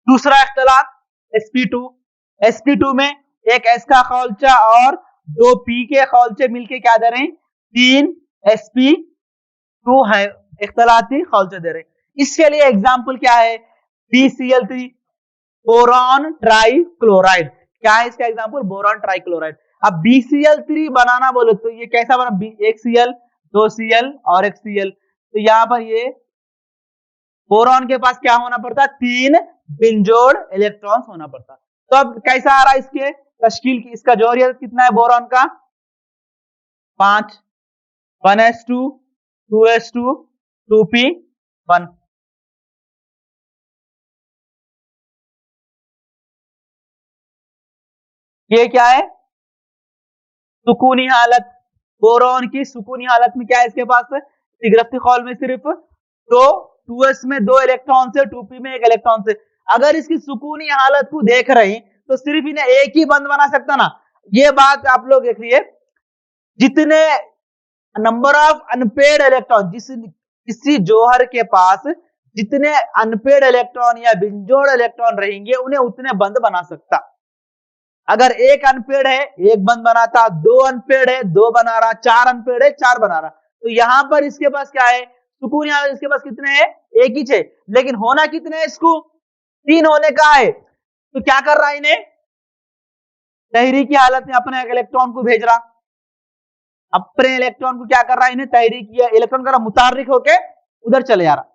दूसरा इख्तलात sp2। sp2 में एक s का खौलचा और दो p के खौलचे मिलके क्या दे रहे हैं, 3 sp2 है, इख्तलाती खौलचे दे रहे हैं। इसके लिए एग्जाम्पल क्या है, BCl3 बोरॉन ट्राइक्लोराइड। क्या है इसका एग्जाम्पल, बोरॉन ट्राइक्लोराइड। अब BCl3 बनाना बोले तो ये कैसा बना, एक Cl, दो Cl और एक Cl, तो यहां पर ये बोरॉन के पास क्या होना पड़ता, 3 बिंजोड़ इलेक्ट्रॉन्स होना पड़ता। तो अब कैसा आ रहा है इसके तश्कील की, इसका जोहरियत कितना है बोरॉन का, 5, 1s2 2s2 2p1। ये क्या है, सुकूनी हालत, बोरॉन की सुकूनी हालत में क्या है इसके पास, तिगरफ्ती खौल में सिर्फ दो, 2s में 2 इलेक्ट्रॉन से, 2p में 1 इलेक्ट्रॉन से। अगर इसकी सुकूनी हालत को देख रहे हैं तो सिर्फ इन्हें एक ही बंद बना सकता ना। ये बात आप लोग देखिए, जितने नंबर ऑफ अनपेड इलेक्ट्रॉन, किसी जोहर के पास जितने अनपेड इलेक्ट्रॉन या बिंजोड़ इलेक्ट्रॉन रहेंगे उन्हें उतने बंद बना सकता। अगर एक अनपेड है एक बंद बनाता, दो अनपेड है दो बना रहा, चार अनपेड है चार बना रहा। तो यहां पर इसके पास क्या है, सुकून हालत इसके पास कितने हैं, एक ही है, लेकिन होना कितने है, इसको 3 होने का है। तो क्या कर रहा है, इन्हें तहरीकी हालत में अपने इलेक्ट्रॉन को भेज रहा, अपने इलेक्ट्रॉन को क्या कर रहा है, इन्हें तहरीकी इलेक्ट्रॉन कर रहा, मुतारिक होके उधर चले जा रहा।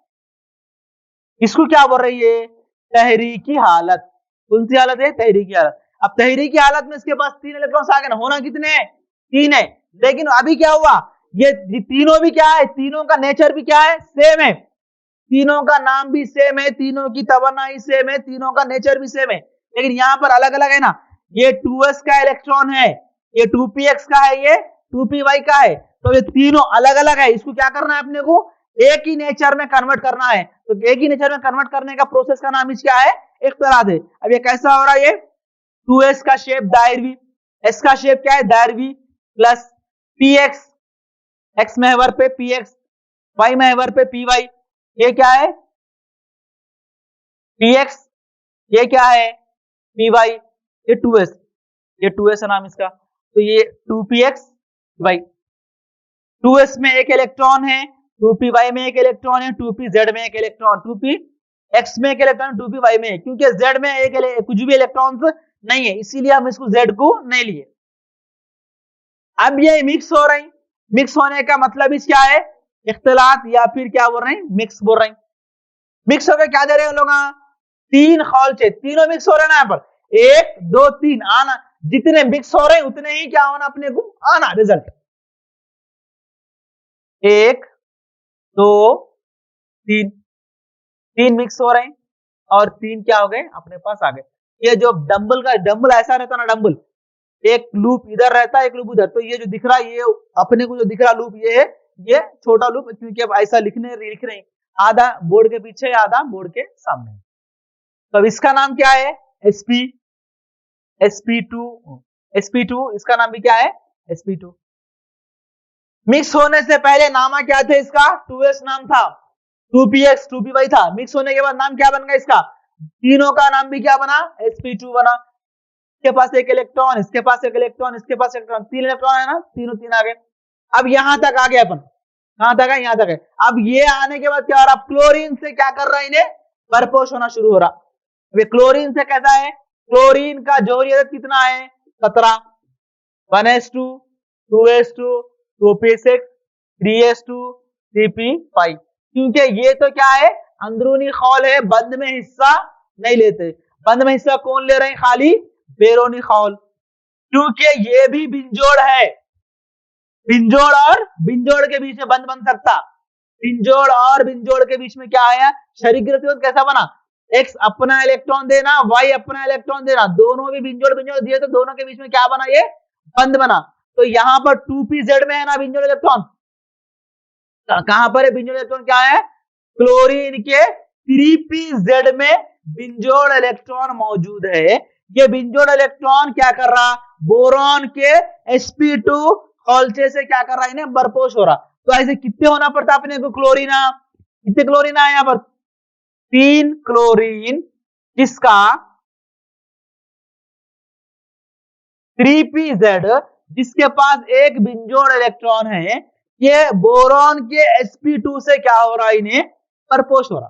इसको क्या बोल रही है, तहरीकी हालत। कौन सी हालत है, तहरीकी हालत। अब तहरीकी हालत में इसके पास 3 इलेक्ट्रॉन्स आ गए ना, होना कितने हैं, 3 है। लेकिन अभी क्या हुआ, ये तीनों भी क्या है, तीनों का नेचर भी क्या है, सेम है, तीनों का नाम भी सेम है, तीनों की तवन्नाई सेम है, तीनों का नेचर भी सेम है। लेकिन यहां पर अलग अलग है ना, ये 2s का इलेक्ट्रॉन है, ये 2px का है, ये 2py का है। तो ये तीनों अलग अलग है, इसको क्या करना है अपने को, एक ही नेचर में कन्वर्ट करना है। तो एक ही नेचर में कन्वर्ट करने का प्रोसेस का नाम क्या है, इख्तिलात है। अब ये कैसा हो रहा है, ये 2s का शेप दायरवी, s का शेप क्या है, दायरवी, प्लस px, x महवर पे px, y महवर पे py, ये क्या है px, ये क्या है py, ये 2s, ये 2s है नाम इसका। तो ये 2px y, 2s में एक इलेक्ट्रॉन है, 2py में एक इलेक्ट्रॉन है, 2pz में एक इलेक्ट्रॉन, 2px में एक इलेक्ट्रॉन, 2py में, क्योंकि z में एक कुछ भी इलेक्ट्रॉन्स नहीं है, इसीलिए हम इसको z को नहीं लिए। अब ये मिक्स हो रही, मिक्स होने का मतलब इस क्या है, इख्तिलात, या फिर क्या बोल रहे हैं, मिक्स बोल रहे हैं। मिक्स होकर क्या दे रहे हैं लोग, 3 खौलचे, तीनों मिक्स हो रहे हैं ना, यहाँ पर 1 2 3 आना, जितने मिक्स हो रहे हैं उतने ही क्या होना अपने को आना, रिजल्ट 1 2 3, 3 मिक्स हो रहे हैं और 3 क्या हो गए अपने पास आ गए। ये जो डंबल का, डंबल ऐसा रहता ना, डंबल एक लूप इधर रहता है एक लूप उधर, तो ये जो दिख रहा है, ये अपने को जो दिख रहा लूप ये है, ये छोटा लूप, क्योंकि अब ऐसा लिख रहे हैं, आधा बोर्ड के पीछे आधा बोर्ड के सामने। तो अब इसका नाम क्या है, sp2, इसका नाम भी क्या है, sp2। मिक्स होने से पहले नामा क्या थे इसका, 2s नाम था, 2px 2py था। मिक्स होने के बाद नाम क्या बन गया इसका, तीनों का नाम भी क्या बना, sp2 बना। इसके पास एक इलेक्ट्रॉन, इसके पास एक इलेक्ट्रॉन, इसके पास एक इलेक्ट्रॉन, 3 इलेक्ट्रॉन है ना, तीनों 3 आ गए। अब यहां तक आ गए अपन, कहां तक है, यहां तक है। अब ये आने के बाद क्या हो रहा, क्लोरीन से क्या कर रहा है, इन्हें बरपोश होना शुरू हो रहा। अब क्लोरीन से कैसा है, क्लोरीन का जोहरियत कितना है, 17, 1s2 2s2 2p6 3s2 3p5, क्योंकि ये तो क्या है, अंदरूनी खौल है, बंद में हिस्सा नहीं लेते। बंद में हिस्सा कौन ले रहे हैं, खाली बैरूनी खौल, क्योंकि ये भी बिंजोड़ है, बिंजोड़ और बिंजोड़ के बीच में बंद बन सकता। बिंजोड़ और बिंजोड़ के बीच में क्या आया, शरीक गतिरोध कैसा बना, x अपना इलेक्ट्रॉन देना, y अपना इलेक्ट्रॉन देना, दोनों भी बिंजोड़ बिंजोड़ दिए, तो दोनों के बीच में क्या बना, ये बंद बना। तो यहां पर 2pz में है ना बिंजोड़ इलेक्ट्रॉन, कहां पर है बिंजोड़ इलेक्ट्रॉन, क्या है, क्लोरीन के 3pz में बिंजोड़ इलेक्ट्रॉन मौजूद है। ये बिंजोड़ इलेक्ट्रॉन क्या कर रहा, बोरॉन के sp2 खौलचे से क्या कर रहा है, इन्हें बरपोश हो रहा। तो ऐसे कितने होना पड़ता अपने को क्लोरीन, कितने क्लोरीन आए यहाँ पर, 3 क्लोरीन जिसका 3pz जिसके पास एक बिंजोड़ इलेक्ट्रॉन है, ये बोरॉन के sp2 से क्या हो रहा है, इन्हें परपोष हो रहा,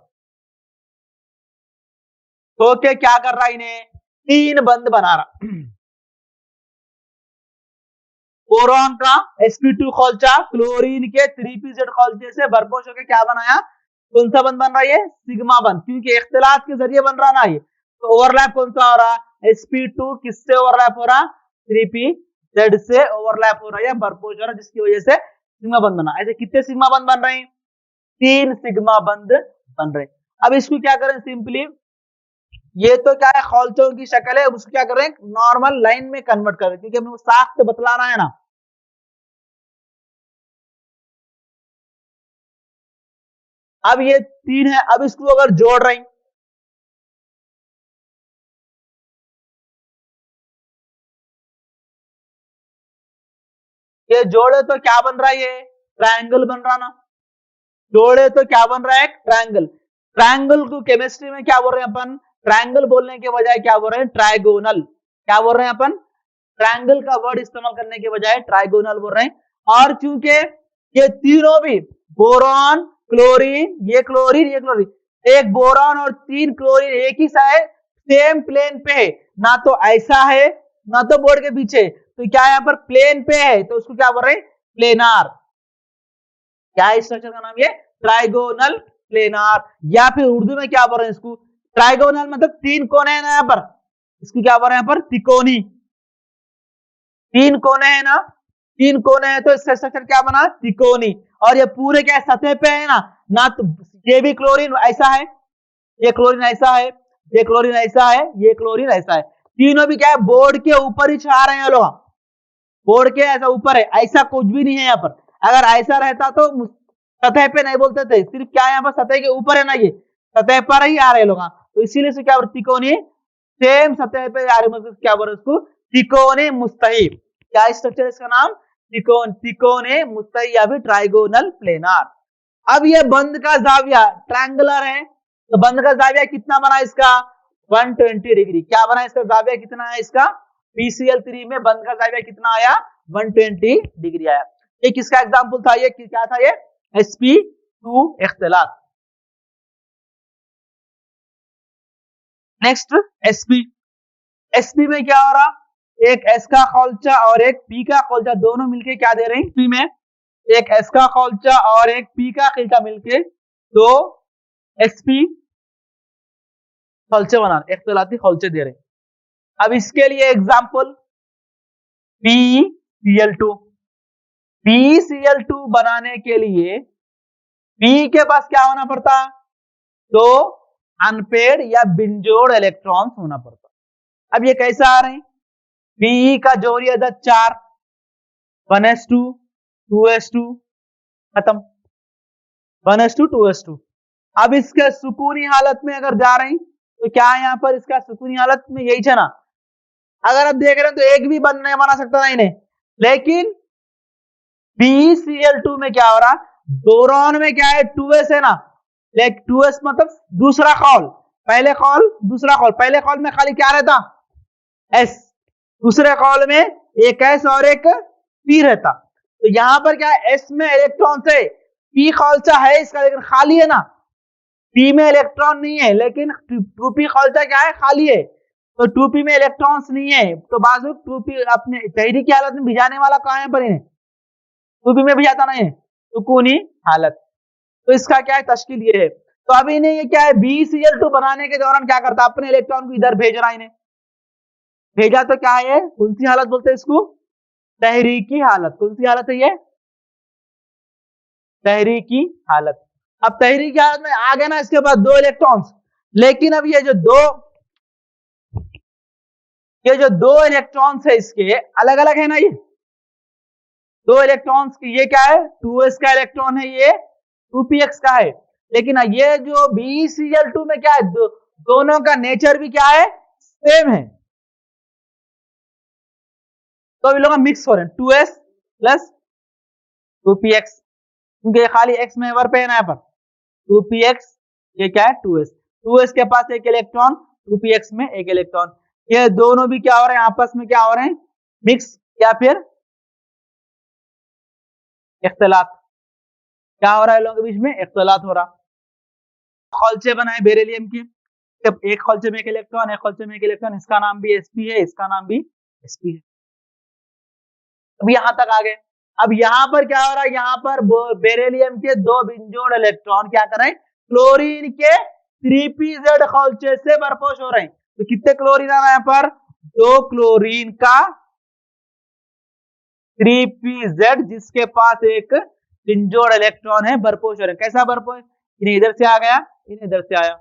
तो क्या कर रहा है, इन्हें 3 बंध बना रहा। बोरॉन का sp2 खोलचा क्लोरीन के 3pz खोलचे से भरपोष होकर क्या बनाया, कौन सा बंध बन रहा है, सिग्मा बंध, क्योंकि इख्तिलात के जरिए बन रहा ना ये, तो ओवरलैप कौन सा हो रहा, sp2 किससे ओवरलैप हो रहा, 3pz से ओवरलैप हो रहा है, भरपोष हो रहा, जिसकी वजह से सिग्मा बंध बना। ऐसे कितने सिग्मा बंध बन रहे हैं, 3 सिग्मा बंध बन रहे हैं। अब इसको क्या करें, सिंपली ये तो क्या है, खोलचों की शक्ल है, उसको क्या करें, नॉर्मल लाइन में कन्वर्ट करें, क्योंकि हमें साख्त बतलाना है ना। अब ये 3 है, अब इसको अगर जोड़ रहे हैं, ये जोड़े तो क्या बन रहा है, ये ट्रायंगल बन रहा ना, जोड़े तो क्या बन रहा है, ट्रायंगल। ट्रायंगल को केमिस्ट्री में क्या बोल रहे हैं अपन, ट्रायंगल बोलने के बजाय क्या बोल रहे हैं, ट्राइगोनल। क्या बोल रहे हैं अपन, ट्रायंगल का वर्ड इस्तेमाल करने के बजाय ट्राइगोनल बोल रहे हैं। और चूंकि ये तीनों भी बोरॉन, क्लोरीन, ये क्लोरीन, ये क्लोरीन, एक बोरॉन और 3 क्लोरीन एक ही साइड सेम प्लेन पे है, ना तो ऐसा है ना तो बोर्ड के पीछे, तो क्या यहाँ पर प्लेन पे है, तो उसको क्या बोल रहे हैं, प्लेनार। क्या है स्ट्रक्चर का नाम, ये ट्राइगोनल प्लेनार, या फिर उर्दू में क्या बोल रहे हैं इसको, ट्राइगोनल मतलब 3 कोने हैं ना यहाँ पर, इसको क्या बोल रहे हैं यहाँ पर, त्रिकोणी। 3 कोने हैं ना, 3 कोने हैं तो इसका स्ट्रक्चर क्या बना, त्रिकोणी। और ये पूरे क्या सतह पे है ना तो ये भी क्लोरीन ऐसा है, ये क्लोरीन ऐसा है, ये क्लोरीन ऐसा है, ये क्लोरीन ऐसा है, तीनों भी क्या है, बोर्ड के ऊपर ही छा रहे हैं लोग, बोर्ड के ऐसा ऊपर है, ऐसा कुछ भी नहीं है यहाँ पर। अगर ऐसा रहता तो सतह पे नहीं बोलते थे, सिर्फ क्या यहाँ पर सतह के ऊपर है ना, ये सतह पर ही आ रहे लोग, तो इसीलिए से क्या त्रिकोणी सेम सतह पे आ रहे, मतलब क्या बोल रहे उसको, त्रिकोणी मुस्तहिल। क्या स्ट्रक्चर है इसका नाम, त्रिकोणे मुस्तहिल या फिर ट्राइगोनल प्लेनार। अब ये बंद का जाविया ट्रायंगुलर है, तो बंद का जाविया कितना बना इसका, 120 डिग्री। क्या बना इसका जाविया कितना है इसका, PCl3 में बंद का जाविया कितना आया, 120 डिग्री आया। ये किसका एग्जांपल था, ये क्या था, ये sp2 इख्तिलात। नेक्स्ट sp में क्या हो रहा, एक s का खोलचा और एक p का खोलचा दोनों मिलके क्या दे रहे हैं, p में एक s का खोलचा और एक p का खोलचा मिलके दो sp खोलचे बना इख्तिलाती खोलचे दे रहे हैं। अब इसके लिए एग्जांपल PCl2, PCl2 बनाने के लिए p के पास क्या होना पड़ता, तो अनपेड या बिंजोड़ इलेक्ट्रॉन्स होना पड़ता। अब ये कैसे आ रहे हैं, Pe का जोड़ी अदद 4, 1s2 2s2 खत्म, 1s2 2s2। अब इसके सुकूनी हालत में अगर जा रहे हैं तो क्या है यहाँ पर, इसका सुकूनी हालत में यही है ना, अगर आप देख रहे हैं तो एक भी बंद नहीं बना सकता ना इन्हें, लेकिन PCl2 में क्या हो रहा, बोरॉन में क्या है 2s है ना, लेकिन 2s मतलब दूसरा कॉल, पहले कॉल दूसरा कॉल, पहले कॉल में खाली क्या रहता, s, दूसरे कॉल में एक s और एक p रहता। तो यहां पर क्या है, s में इलेक्ट्रॉन से p खोलचा है इसका लेकिन खाली है ना, p में इलेक्ट्रॉन नहीं है, लेकिन 2p खोलचा क्या है, खाली है, तो 2p में इलेक्ट्रॉन्स नहीं है, तो बाजू 2p अपने तहरीक की हालत में भिजाने वाला कहां है पर इन्हें, 2p में भिजाता नहीं है, सुकूनी हालत। तो इसका क्या है तश्कील ये है। तो अभी इन्हें ये क्या है, BCl2 बनाने के दौरान क्या करता, अपने इलेक्ट्रॉन को इधर भेज रहा है, इन्हें भेजा तो क्या है, कौन सी हालत बोलते हैं इसको, तहरीकी हालत। कौन सी हालत है ये, तहरीकी हालत। अब तहरीकी हालत में आ गए ना इसके बाद 2 इलेक्ट्रॉन्स, लेकिन अब ये जो दो इलेक्ट्रॉन्स है इसके अलग अलग है ना, ये 2 इलेक्ट्रॉन्स की, ये क्या है 2s का इलेक्ट्रॉन है, ये 2px का है, लेकिन ये जो BCl2 में क्या है, दोनों का नेचर भी क्या है, सेम है, तो इन लोग मिक्स हो रहे हैं 2s प्लस 2px, क्योंकि खाली x महवर पे है ना यहाँ पर 2px, ये क्या है 2s के पास एक इलेक्ट्रॉन 2px में एक इलेक्ट्रॉन। ये दोनों भी क्या हो रहे हैं, आपस में क्या हो रहे हैं, मिक्स या फिर इख्तिलात। क्या हो रहा है, लोगों के बीच में इख्तिलात हो रहा। खौलचे बनाए बेरिलियम के, जब एक खौलचे में एक इलेक्ट्रॉन, एक खौलचे में एक इलेक्ट्रॉन, इसका नाम भी sp है, इसका नाम भी sp है। अब यहां तक आ गए। अब यहां पर क्या हो रहा है, यहां पर बेरिलियम के दो बिंजोड़ इलेक्ट्रॉन क्या कर रहे हैं, क्लोरीन के 3pz खौलचे से बरपोश हो रहे हैं। तो कितने क्लोरीन आ रहा है यहां पर, 2 क्लोरीन का 3pz, जिसके पास एक बिंजोड़ इलेक्ट्रॉन है, बरपोश हो रहे हैं। कैसा बरपोश, इन्हें इधर से आ गया, इन्हें इधर से आया,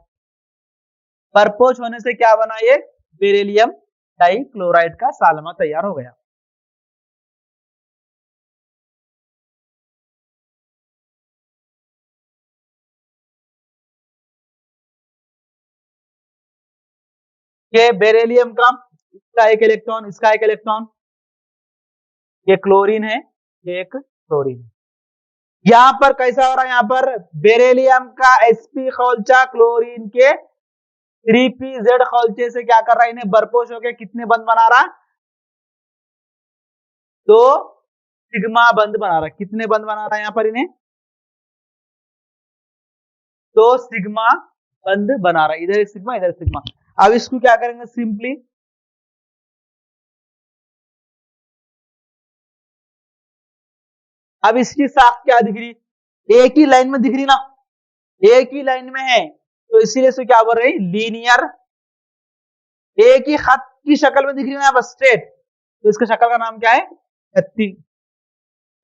बरपोश होने से क्या बना, ये बेरिलियम डाइक्लोराइड का सालमा तैयार हो गया। ये बेरिलियम का, इसका एक इलेक्ट्रॉन, इसका एक इलेक्ट्रॉन, ये क्लोरीन है, ये एक क्लोरीन है। यहां पर कैसा हो रहा है, यहां पर बेरिलियम का sp खौलचा क्लोरीन के 3pz खौलचे से क्या कर रहा है, इन्हें बरपोश होकर कितने बंद बना रहा, 2 सिग्मा बंद बना रहा है। कितने बंद बना रहा है यहां पर इन्हें, 2 सिग्मा बंद बना रहा है। इधर एक सिग्मा, इधर सिग्मा। अब इसको क्या करेंगे, सिंपली अब इसकी साख क्या दिख रही, एक ही लाइन में दिख रही ना, एक ही लाइन में है, तो इसीलिए इसको क्या बोल रहे हैं, लीनियर। एक ही खत की शक्ल में दिख रही ना, बस स्ट्रेट, तो इसका शक्ल का नाम क्या है, खत्ती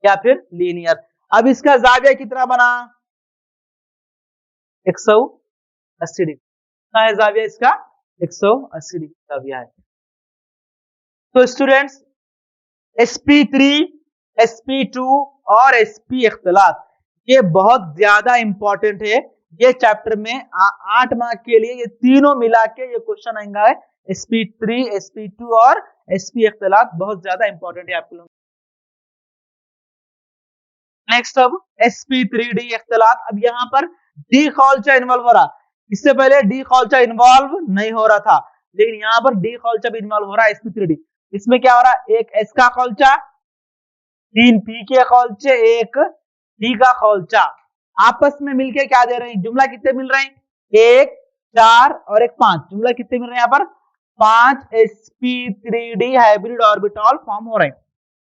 या फिर लीनियर। अब इसका जाविया कितना बना, 180 डिग्री है जाविया इसका, 180 डिग्री जाविया है। तो स्टूडेंट्स sp3, sp2 और sp इख्तिलात, ये बहुत ज्यादा इंपॉर्टेंट है। ये चैप्टर में 8 मार्क के लिए ये तीनों मिला के ये क्वेश्चन आएगा है, sp3, sp2 और sp इख्तिलात बहुत ज्यादा इंपॉर्टेंट है आपके लोग। नेक्स्ट अब sp3d इख्तिलात। अब यहाँ पर डी खौलचा इन्वॉल्व हो रहा, इससे पहले डी खौलचा इन्वॉल्व नहीं हो रहा था, लेकिन यहाँ पर डी खौलचा भी इन्वॉल्व हो रहा है sp3d। इसमें क्या हो रहा है, एक s का खौलचा, 3 p के खौलचे, एक d का खौलचा, आपस में मिलके क्या दे रहे हैं, जुमला कितने मिल रहे हैं, 1, 4 और एक 5, जुमला कितने मिल रहे हैं यहाँ पर, 5 sp3d हाइब्रिड ऑर्बिटॉल फॉर्म हो रहे हैं,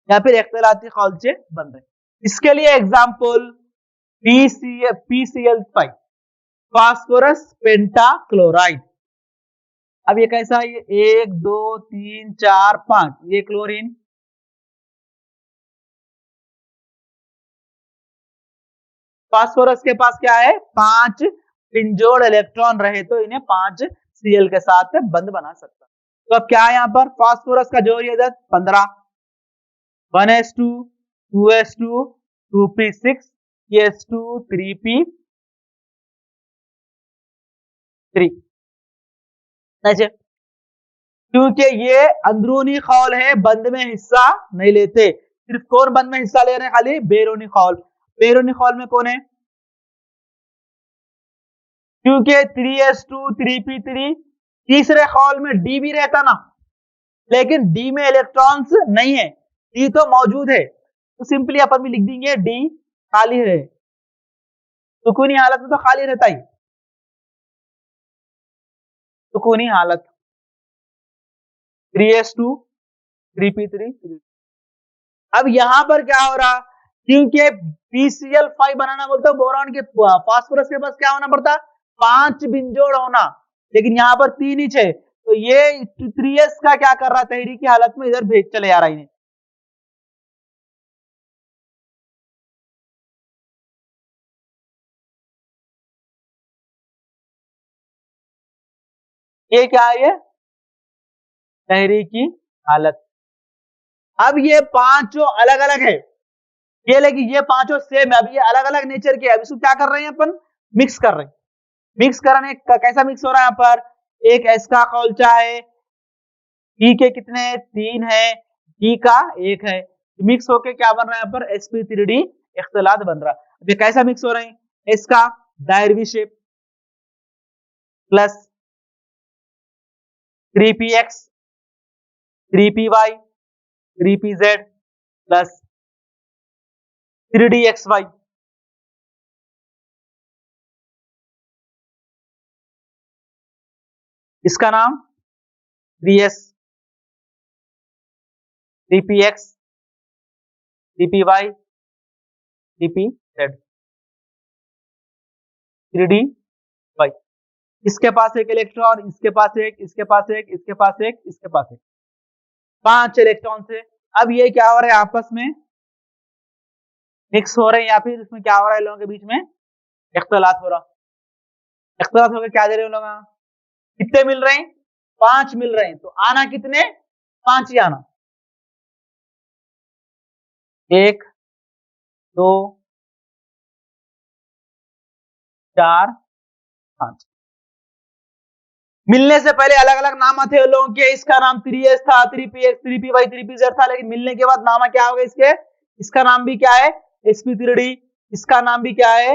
या फिर इख्तिलाती खौलचे बन रहे हैं। इसके लिए एग्जाम्पल PCl5 फास्फोरस पेंटाक्लोराइड। अब ये कैसा है, 1 2 3 4 5, ये क्लोरीन, फास्फोरस के पास क्या है, 5 पिंजोड़ इलेक्ट्रॉन रहे तो इन्हें 5 Cl के साथ बंद बना सकता। तो अब क्या है यहाँ पर, फास्फोरस का जोड़ 15, 1s2 2s2 2p6 s2 3p3। अच्छा, क्योंकि ये अंदरूनी खौल है, बंद में हिस्सा नहीं लेते। सिर्फ कौन बंद में हिस्सा ले रहे हैं, खाली बैरूनी खौल। बैरूनी खौल में कौन है, क्योंकि 3s2 3p3, तीसरे खौल में डी भी रहता ना, लेकिन डी में इलेक्ट्रॉन्स नहीं है, डी तो मौजूद है, तो सिंपली अपन भी लिख देंगे डी खाली है। सुकूनी हालत में तो खाली रहता ही, सुकूनी हालत 3s2 3p3 3। अब यहां पर क्या हो रहा, क्योंकि PCl5 बनाना बोलता है बोरॉन के, फास्फोरस के पास क्या होना पड़ता, 5 बिंजोड़ होना, लेकिन यहां पर 3 ही है, तो ये 3s का क्या कर रहा, तहरीक की हालत में इधर भेज चले आ रहा है। ये क्या है, ये तहरीकी हालत। अब ये पांचों अलग अलग है, ये लेकिन ये पांचों सेम है, अब ये अलग अलग नेचर के, अब इसको क्या कर रहे हैं अपन, मिक्स कर रहे हैं। मिक्स करने कैसा मिक्स हो रहा है, यहाँ पर एक एस का खौलचा है, ई के कितने 3 है, डी का 1 है, मिक्स होके क्या बन रहा है यहाँ पर, sp3d इख्तिलात बन रहा है। अब ये कैसा मिक्स हो रहे हैं, एस का डायरवी shape plus 3px 3py 3pz plus 3dxy। इसका नाम 3s 3px 3py 3pz 3dy। इसके पास एक इलेक्ट्रॉन, इसके पास एक, इसके पास एक, इसके पास एक, इसके पास एक, 5 इलेक्ट्रॉन से। अब ये क्या हो रहा है, आपस में मिक्स हो रहे हैं या फिर इसमें क्या हो रहा है, लोगों के बीच में इख्तिलात हो रहा। इख्तिलात होकर क्या दे रहे हैं लोग, कितने मिल रहे हैं, 5 मिल रहे हैं। तो आना कितने, 5 ही आना। 1 2 4 5। मिलने से पहले अलग अलग नाम थे लोगों के। इसका नाम 3s था, 3px 3py 3pz था, लेकिन मिलने के बाद नाम क्या होगा इसके, इसका नाम भी क्या है, sp3d। इसका नाम भी क्या है,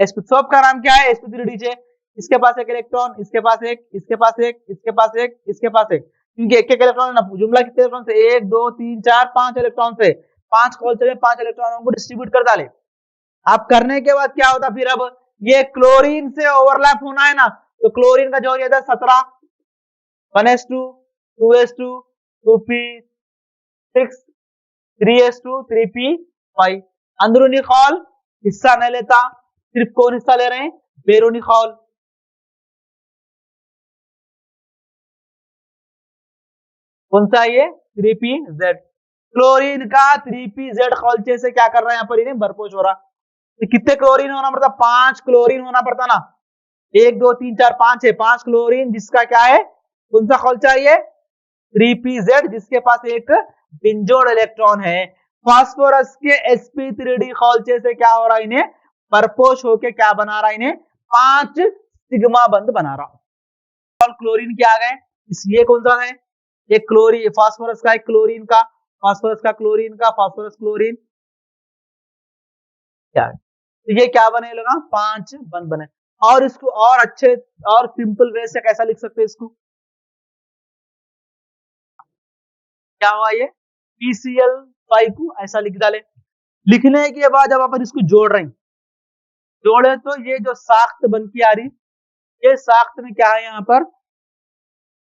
सब का नाम क्या है, sp3d। इसके पास एक इलेक्ट्रॉन, इसके पास एक, इसके पास एक, इसके पास एक, इसके पास एक, क्योंकि एक इलेक्ट्रॉन है ना। जुमला कितने इलेक्ट्रॉन से, 1 2 3 4 5 इलेक्ट्रॉन से। 5 कॉल में 5 इलेक्ट्रॉनों को डिस्ट्रीब्यूट कर डाले। अब करने के बाद क्या होता, फिर अब ये क्लोरीन से ओवरलैप होना है ना, तो क्लोरीन का जोड़ था 17, 1s2 2s2 2p6 3s2 3p5। अंदरूनी खौल हिस्सा नहीं लेता, सिर्फ कौन हिस्सा ले रहे हैं, बैरूनी खौल। कौन सा ये, 3pz। क्लोरीन का 3pz खौलचे से क्या कर रहा है, यहाँ पर इन्हें भरपोष हो रहा। तो कितने क्लोरीन होना पड़ता, 5 क्लोरीन होना पड़ता ना। 1 2 3 4 5 है, 5 क्लोरीन, जिसका क्या है, कौन सा खौलचा है, 3pz, जिसके पास एक बिंजोड़ इलेक्ट्रॉन है। फास्फोरस के sp3d खौलचे से क्या हो रहा है, इन्हें परपोष होके क्या बना रहा है, इन्हें 5 सिग्मा बंध बना रहा। क्लोरीन के आ गए, ये कौन सा है, एक क्लोरीन, फास्फोरस का, एक क्लोरीन का, फास्फोरस का, क्लोरीन का, फास्फोरस क्लोरीन, क्या है, तो ये क्या बने लोग, 5 बंध बने। और इसको और अच्छे और सिंपल वे से कैसा लिख सकते हैं इसको, क्या हुआ, ये PCl5 को ऐसा लिख डाले। लिखने के बाद जब अपन इसको जोड़ रहे हैं, जोड़े तो ये जो साख्त बन की आ रही, ये साख्त में क्या है, यहाँ पर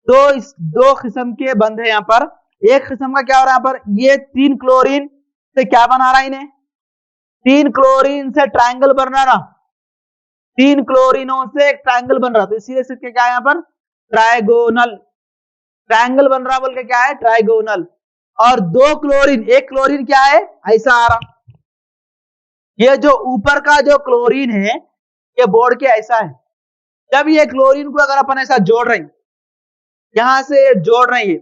दो किस्म के बंध है। यहाँ पर एक किस्म का क्या हो रहा है, यहाँ पर ये 3 क्लोरीन से क्या बना रहा है, इन्हें 3 क्लोरीन से ट्रायंगल बन रहा, 3 क्लोरीनों से एक ट्रायंगल बन रहा, तो इसीलिए से क्या है, यहाँ पर ट्रायगोनल, ट्रायंगल बन रहा बोल के क्या है, ट्रायगोनल। और 2 क्लोरीन, एक क्लोरीन क्या है, ऐसा आ रहा। ये जो ऊपर का जो क्लोरीन है, ये बोर्ड के ऐसा है। जब ये क्लोरीन को अगर अपन ऐसा जोड़ रहे हैं, यहां से जोड़ रहे हैं,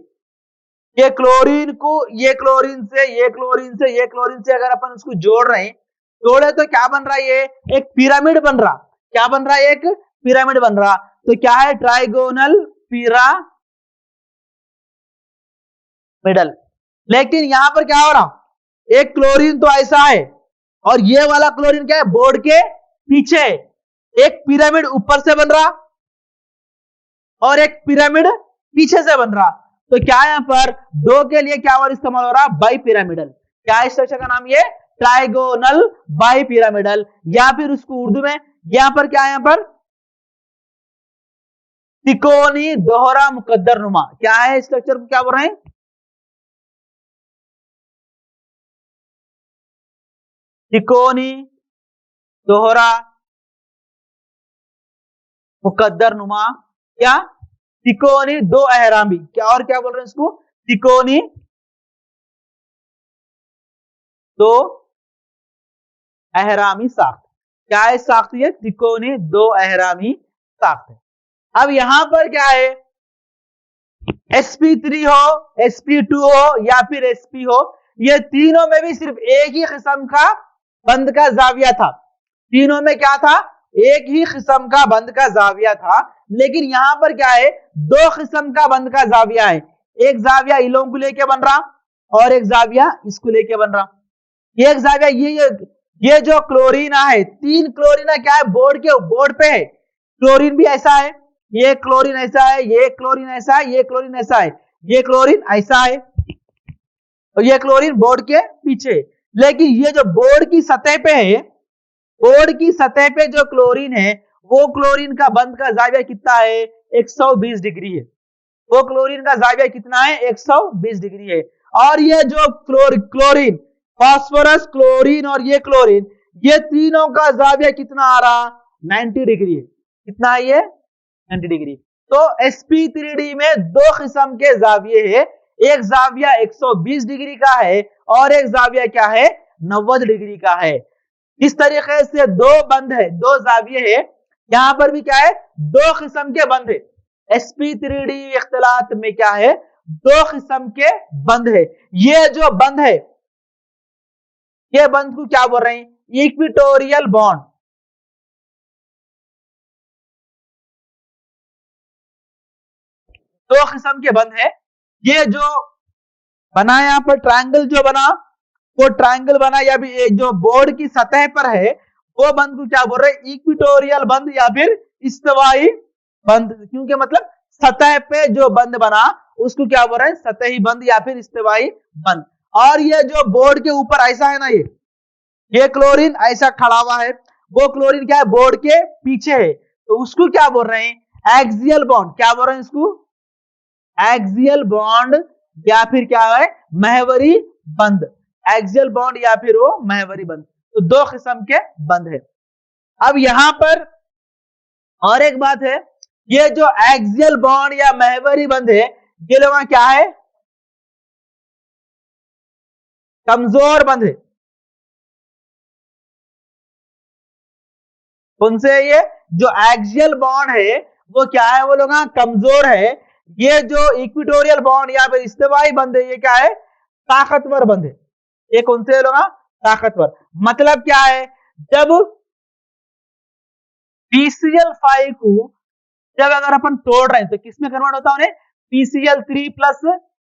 ये क्लोरीन को ये क्लोरीन से, ये क्लोरीन से, ये क्लोरीन से अगर अपन उसको जोड़ रहे हैं, जोड़े तो क्या बन रहा है, ये एक पिरामिड बन रहा। क्या बन रहा है, एक पिरामिड बन रहा। तो क्या है, ट्राइगोनल पिरामिडल। लेकिन यहां पर क्या हो रहा, एक क्लोरीन तो ऐसा है और ये वाला क्लोरीन क्या है, बोर्ड के पीछे। एक पिरामिड ऊपर से बन रहा और एक पिरामिड पीछे से बन रहा। तो क्या है, यहां पर 2 के लिए क्या वर्ड इस्तेमाल हो रहा, बाई पिरामिडल। क्या है स्ट्रक्चर का नाम, ये ट्राइगोनल बाई पिरामिडल, या फिर उसको उर्दू में यहां पर क्या है, यहां पर तिकोनी दोहरा मुकद्दर नुमा। क्या है स्ट्रक्चर को क्या बोल रहे हैं, तिकोनी दोहरा मुकद्दर नुमा, क्या तिकोनी 2 अहरामी, क्या और क्या बोल रहे हैं इसको, तिकोनी 2 अहरामी साख्त। क्या है साख्त, ये त्रिकोणी 2 अहरामी साख्त है। अब यहां पर क्या है, sp3 हो, sp2 हो या फिर sp हो, ये तीनों में भी सिर्फ एक ही किस्म का बंध का जाविया था। तीनों में क्या था, एक ही किस्म का बंध का जाविया था। लेकिन यहां पर क्या है, 2 किस्म का बंध का जाविया है। एक जाविया इलों को लेके बन रहा और एक जाविया इसको लेके बन रहा। एक जाविया ये जो क्लोरीन है, 3 क्लोरीन क्या है, बोर्ड पे है। क्लोरीन भी ऐसा है, ये क्लोरीन ऐसा है, ये क्लोरीन ऐसा है, ये क्लोरीन ऐसा है, ये क्लोरीन ऐसा है और ये क्लोरीन बोर्ड के पीछे। लेकिन ये जो बोर्ड की सतह पे है, बोर्ड की सतह पे जो क्लोरीन है, वो क्लोरीन का बंध का जाविया कितना है? 120 डिग्री है। वो क्लोरीन का जाविया कितना है? 120 डिग्री है। और ये जो क्लोरीन, फास्फोरस, क्लोरीन और ये क्लोरीन, ये तीनों का जाविया कितना आ रहा? 90 डिग्री है। कितना है ये? 90 डिग्री। तो sp3d में दो किस्म के जाविये है, एक जाविया 120 डिग्री का है और एक जाविया क्या है? 90 डिग्री का है। इस तरीके से दो बंध है, दो जाविये है। यहां पर भी क्या है? दो किस्म के बंध है। sp3d इख्तिलात में क्या है? दो किस्म के बंध है। ये जो बंध है, ये बंध को क्या बोल रहे हैं? Equatorial bond. दो किस्म के बंध है। ये जो बना यहां पर ट्रायंगल जो बना, वो ट्रायंगल बना या भी जो बोर्ड की सतह पर है, वो बंध को क्या बोल रहे हैं? इक्विटोरियल बंध या फिर इस्तिवाई बंध। क्योंकि मतलब सतह पे जो बंध बना उसको क्या बोल रहे हैं? सतही बंध या फिर इस्तिवाई बंध। और ये जो बोर्ड के ऊपर ऐसा है ना, ये क्लोरीन ऐसा खड़ा हुआ है, वो क्लोरीन क्या है? बोर्ड के पीछे है, तो उसको क्या बोल रहे हैं? Axial bond. क्या बोल रहे हैं इसको? एक्सियल बॉन्ड या फिर क्या है? महवरी बंध। एक्सियल बॉन्ड या फिर वो महवरी बंध। तो दो किस्म के बंध है। अब यहां पर और एक बात है, ये जो एक्सियल बॉन्ड या महवरी बंध है, ये लोग क्या है? कमजोर बंध है। कौन से? ये जो एक्सियल बॉन्ड है वो क्या है? वो लोग कमजोर है। ये जो इक्विटोरियल बॉन्ड या फिर इस्तिवाई बंध है, ये क्या है? ताकतवर बंध है। ये कौन से लोग? ताकतवर। मतलब क्या है? जब PCl5 को जब अगर अपन तोड़ रहे हैं तो किसमें कन्वर्ट होता है? PCl3 plus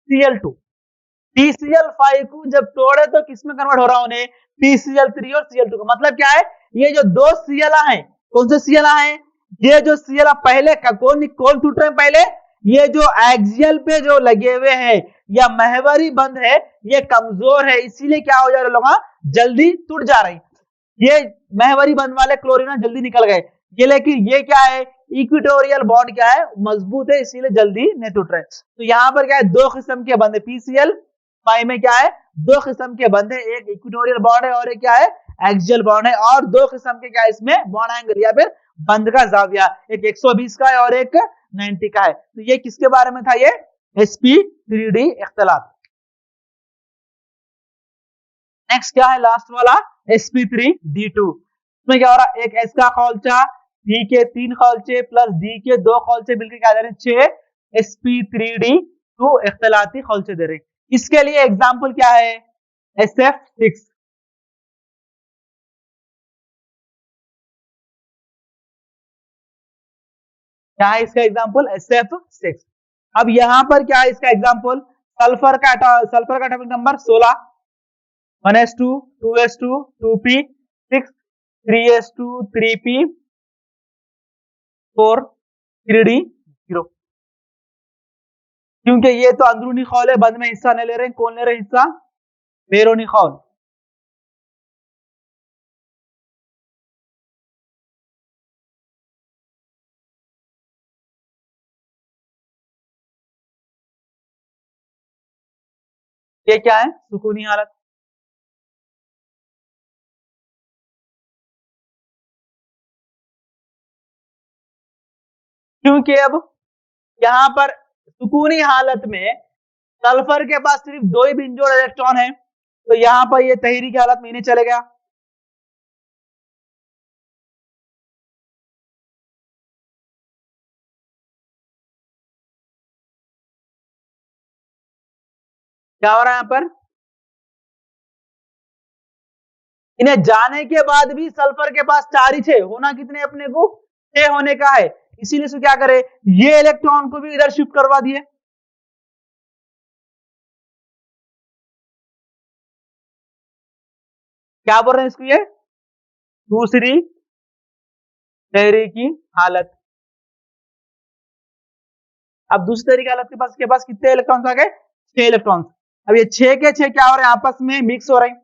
Cl2। PCl5 को जब तोड़े तो किसमें कन्वर्ट हो रहा है? PCl3 और Cl2 का। मतलब क्या है? ये जो दो Cl है, कौन से Cl है? ये जो Cl पहले का कौन कौन टूट रहे हैं? पहले ये जो एक्सियल पे जो लगे हुए हैं या महवरी बंध है, ये कमजोर है, इसीलिए क्या हो जा रहे लोग? जल्दी टूट जा रहे हैं। ये महवरी बंध वाले क्लोरीन जल्दी निकल गए। ये लेकिन ये क्या है? इक्विटोरियल बॉन्ड क्या है? मजबूत है, इसीलिए जल्दी नहीं टूट रहे। तो यहाँ पर क्या है? दो किस्म के बंध है। PCl5 में क्या है? दो किस्म के बंध है, एक इक्विटोरियल बॉन्ड है और एक क्या है? एक्सियल बॉन्ड है। और दो किस्म के क्या है इसमें? बॉन्ड एंगल या फिर बंध का जाविया, एक 120 का है और एक 90 का है। तो ये किसके बारे में था? ये sp3d इख्तिलात। नेक्स्ट क्या है? लास्ट वाला sp3d2। इसमें क्या हो रहा है? एक S का खौलचा, D के 3 खौलचे प्लस D के 2 खौलचे मिलकर क्या दे रहे हैं? 6 sp3d2 इख्तिलाती खौलचे दे रहे हैं। इसके लिए एग्जाम्पल क्या है? SF6। क्या है इसका एग्जाम्पल? SF6। अब यहां पर क्या है इसका एग्जाम्पल? सल्फर का atomic number 16, 1s2 2s2 2p 6 3s2 3p 4 3d0। क्योंकि ये तो अंदरूनी खौल है, बंद में हिस्सा नहीं ले रहे हैं। कौन ले रहे हैं हिस्सा? बैरूनी खौल। ये क्या है? सुकूनी हालत। क्योंकि अब यहां पर सुकूनी हालत में सल्फर के पास सिर्फ दो ही बिंजोड़ इलेक्ट्रॉन है, तो यहां पर ये तहरी की हालत में नहीं चले गया। क्या हो रहा है यहां पर? इन्हें जाने के बाद भी सल्फर के पास 4 ही थे, होना कितने अपने को? 6 होने का है। इसीलिए इसको क्या करे? ये इलेक्ट्रॉन को भी इधर शिफ्ट करवा दिए। क्या बोल रहे हैं इसको? ये दूसरी तहरी की हालत। अब दूसरी तरीके हालत के पास कितने इलेक्ट्रॉन्स आ गए? 6 इलेक्ट्रॉन्स। अब ये 6 के 6 क्या हो रहे हैं? आपस में मिक्स हो रहे हैं।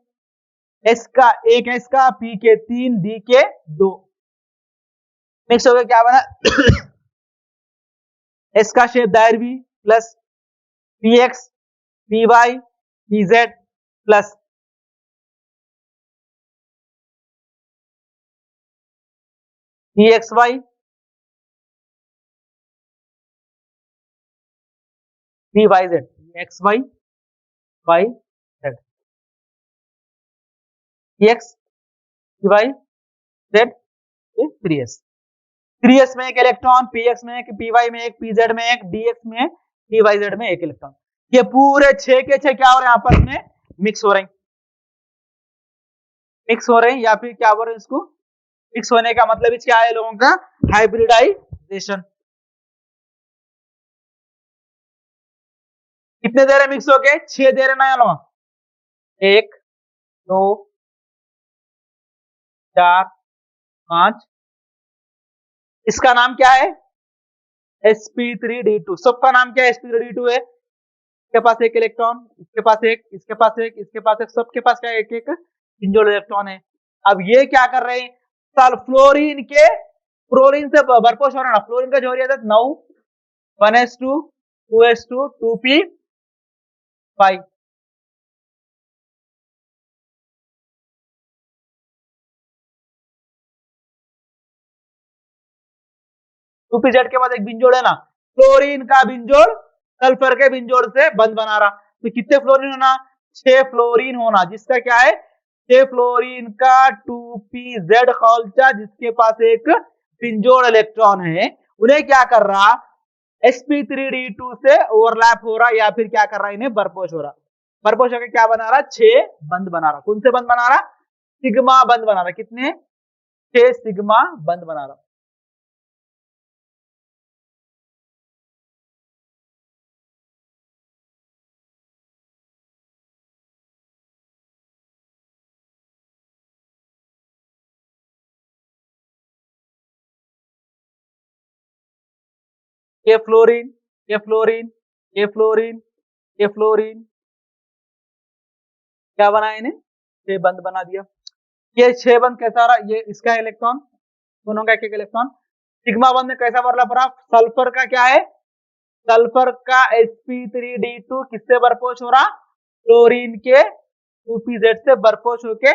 एस का एक, एस का पी के 3, डी के 2 मिक्स हो गए। क्या बना? एस का शेप दायर V plus P X P Y P Z plus P X Y P Y Z, X Y Y Z, P X P Y Z 3s। 3s में एक इलेक्ट्रॉन, px में एक, py में एक, pz में एक, dx में एक, pyz में एक इलेक्ट्रॉन। ये पूरे 6 के 6 क्या हो रहे हैं? आपस में मिक्स हो रहे हैं। मिक्स हो रहे हैं या फिर क्या बोल रहे हैं इसको? मिक्स होने का मतलब क्या है लोगों का? हाइब्रिडाइजेशन। कितने दे रहे मिक्स हो गए? 6 दे रहे ना ये लोग। 1 2 4 5। इसका नाम क्या है? sp3d2। सबका नाम क्या है? sp3d2 है। इसके पास एक इलेक्ट्रॉन, इसके पास एक, इसके पास एक, इसके पास एक, सबके पास क्या? एक एक इंजोल इलेक्ट्रॉन है। अब ये क्या कर रहे हैं? फ्लोरीन के फ्लोरीन से भरपूर हो रहा है। फ्लोरीन का जोड़िया था 9 1s2 2s2 2p5। जेड के बाद एक बिंजोड़ है ना, फ्लोरीन का बिंजोड़ सल्फर के बिंजोड़ से बंद बना रहा। तो कितने फ्लोरीन होना? 6 फ्लोरीन होना, जिसका क्या है? 6 फ्लोरीन का 2pz खौलचा, जिसके पास एक बिंजोड़ इलेक्ट्रॉन है। उन्हें क्या कर रहा? sp3d2 से ओवरलैप हो रहा या फिर क्या कर रहा? इन्हें बरपोश हो रहा। बरपोश होकर क्या बना रहा? 6 बंद बना रहा। कौन से बंद बना रहा? सिग्मा बंद बना रहा। कितने? 6 सिग्मा बंद बना रहा। ये फ्लोरीन, ये फ्लोरीन, ये फ्लोरीन, ये फ्लोरीन, क्या बनाया इन्हें? 6 बंद बना दिया। ये 6 बंद कैसा रहा? ये इसका इलेक्ट्रॉन, दोनों का एक एक इलेक्ट्रॉन। सिग्मा बंद में कैसा बदला पड़ा? सल्फर का क्या है? सल्फर का sp3d2 किससे बरपोश हो रहा? फ्लोरीन के 2pz से बरपोश होके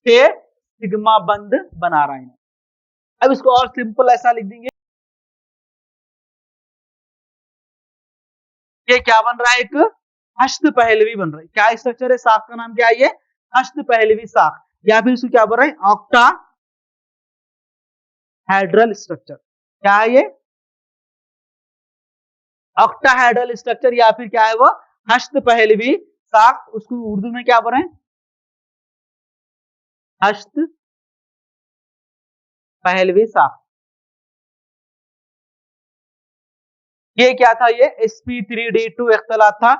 6 सिग्मा बंद बना रहा है। अब इसको और सिंपल ऐसा लिख देंगे, ये क्या बन रहा है? एक हस्त पहलवी बन रहा है। क्या स्ट्रक्चर है? साख का नाम क्या है? ये हस्त पहलवी साख, या फिर इसको क्या बोल रहा है? Octa hydel structure. क्या है ये? ऑक्टाहेड्रल स्ट्रक्चर, या फिर क्या है वो? हस्त पहलवी साख। उसको उर्दू में क्या बोल रहे हैं? हस्त पहलवी साख। ये क्या था? ये sp3d2 इख्तलात था।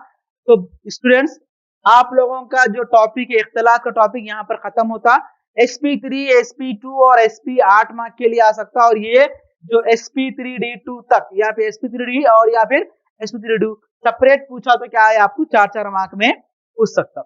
तो स्टूडेंट्स, आप लोगों का जो टॉपिक है इख्तलात का टॉपिक यहाँ पर खत्म होता। sp3 sp2 और sp8 मार्क के लिए आ सकता, और ये जो sp3d2 तक, या फिर sp3d और या फिर sp3d2 सेपरेट पूछा तो क्या है? आपको 4 4 मार्क में पूछ सकता।